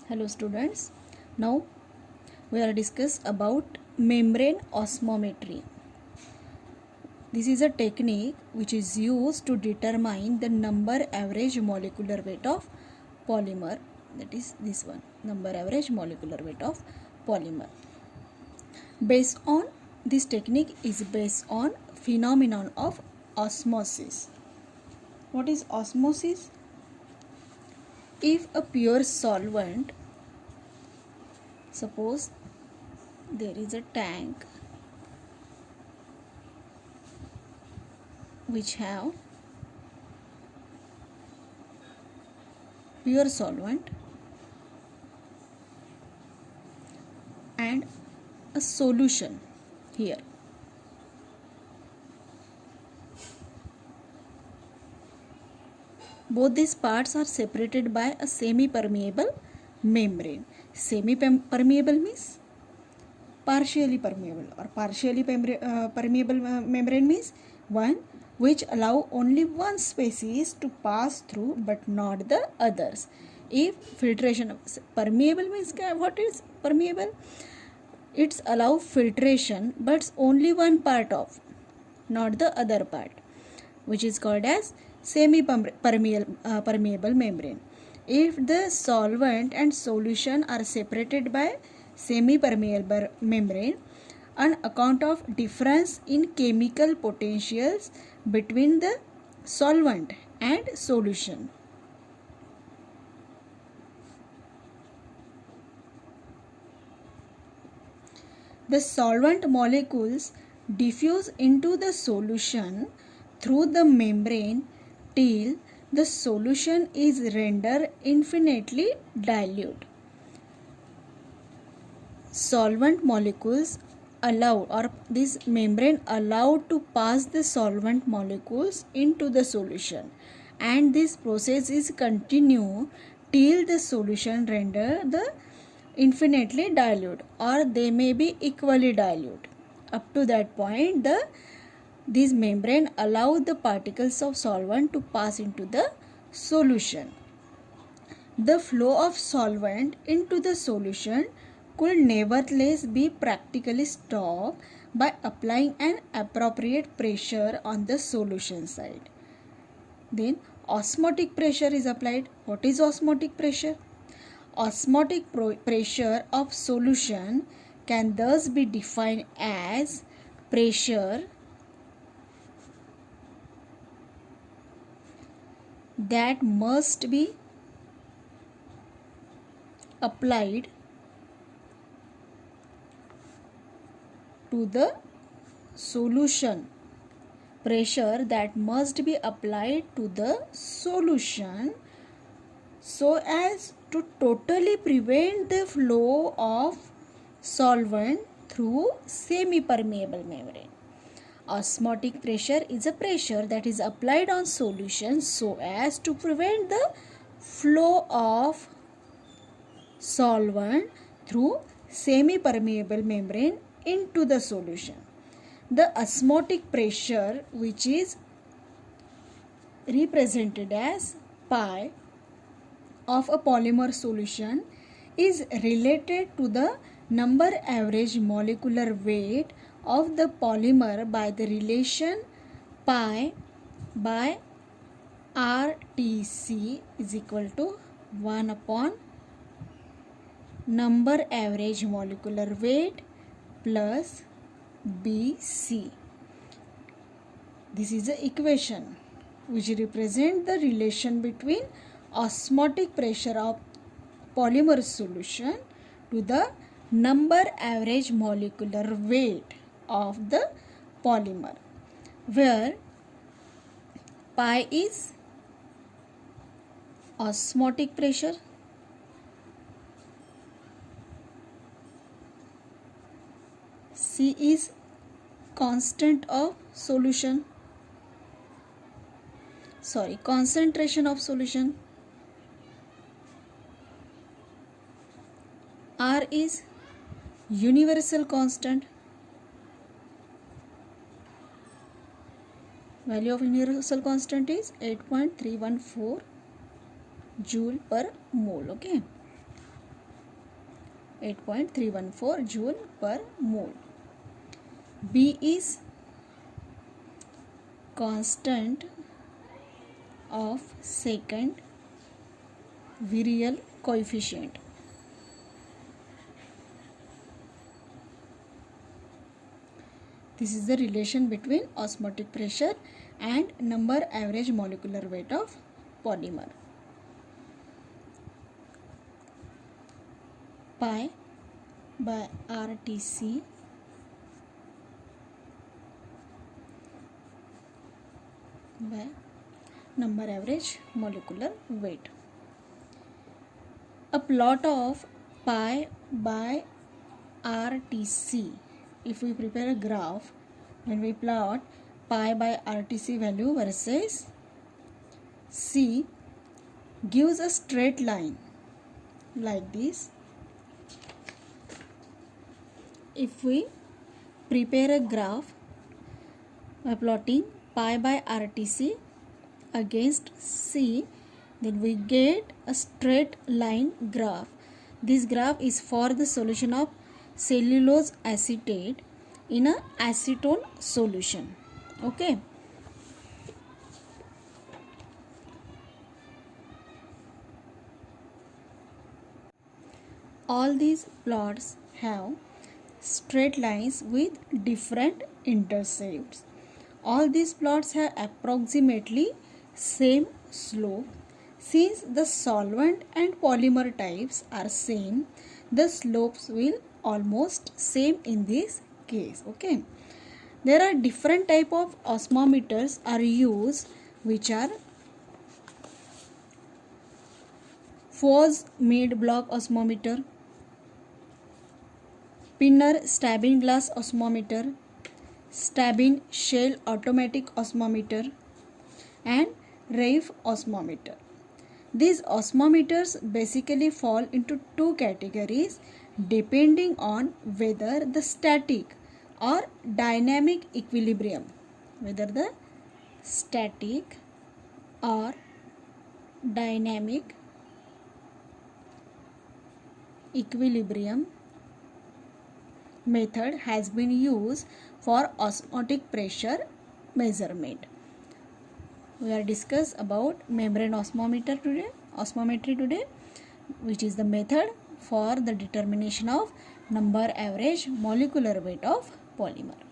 Hello students, now we are discuss about membrane osmometry. This is a technique which is used to determine the number average molecular weight of polymer, that is this one, number average molecular weight of polymer. Based on this technique is based on phenomenon of osmosis. What is osmosis? If a pure solvent, suppose there is a tank which have pure solvent and a solution here. Both these parts are separated by a semi-permeable membrane. Semi-permeable means partially permeable, or partially permeable membrane means one which allow only one species to pass through but not the others. If filtration, permeable means what is permeable? It's allow filtration but only one part of, not the other part, which is called as semi-permeable membrane. If the solvent and solution are separated by semi-permeable membrane on account of difference in chemical potentials between the solvent and solution. The solvent molecules diffuse into the solution through the membrane till the solution is rendered infinitely dilute. Solvent molecules allow, or this membrane allowed to pass the solvent molecules into the solution, and this process is continue till the solution render the infinitely dilute, or they may be equally dilute. Up to that point, this membrane allow the particles of solvent to pass into the solution. The flow of solvent into the solution could nevertheless be practically stopped by applying an appropriate pressure on the solution side. Then osmotic pressure is applied. What is osmotic pressure? Osmotic pressure of solution can thus be defined as pressure that must be applied to the solution. Pressure that must be applied to the solution so as to totally prevent the flow of solvent through semi-permeable membrane. Osmotic pressure is a pressure that is applied on solution so as to prevent the flow of solvent through semi-permeable membrane into the solution. The osmotic pressure, which is represented as pi of a polymer solution, is related to the number average molecular weight of the polymer by the relation pi by RTC is equal to 1 upon number average molecular weight plus BC. This is the equation which represents the relation between osmotic pressure of polymer solution to the number average molecular weight of the polymer, where pi is osmotic pressure, C is constant of solution, concentration of solution, R is universal constant, value of universal constant is 8.314 joule per mole. Okay, 8.314 joule per mole. B is constant of second virial coefficient. This is the relation between osmotic pressure and number average molecular weight of polymer. Pi by RTC by number average molecular weight. A plot of pi by RTC, if we prepare a graph, when we plot pi by RTC value versus C, gives a straight line like this. If we prepare a graph by plotting pi by RTC against C, then we get a straight line graph. This graph is for the solution of cellulose acetate in a acetone solution. Okay. All these plots have straight lines with different intercepts. All these plots have approximately same slope. Since the solvent and polymer types are same, the slopes will almost same in this case. Okay. There are different type of osmometers are used, which are Fo's mid-block osmometer, Pinner stabbing glass osmometer, Stabin shell automatic osmometer, and Raif osmometer. These osmometers basically fall into two categories depending on whether the static or dynamic equilibrium, whether the static or dynamic equilibrium method has been used for osmotic pressure measurement. We are discuss about membrane osmometry today, which is the method for the determination of number average molecular weight of polymer.